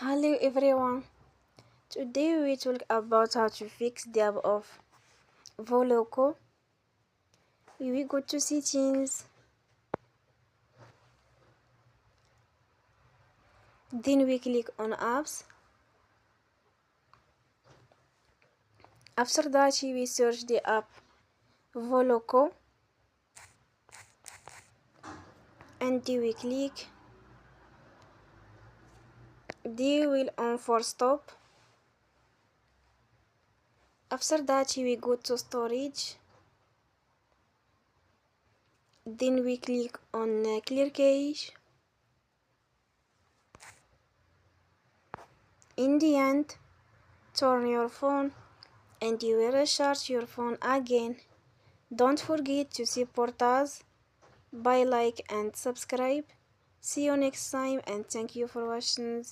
Hello everyone. Today we talk about how to fix the app of Voloco. We go to settings, then we click on apps. After that we search the app Voloco and we click. They will on for stop. After that we go to storage. Then we click on clear cache. In the end, turn your phone and you will restart your phone again. Don't forget to support us by like and subscribe. See you next time and thank you for watching.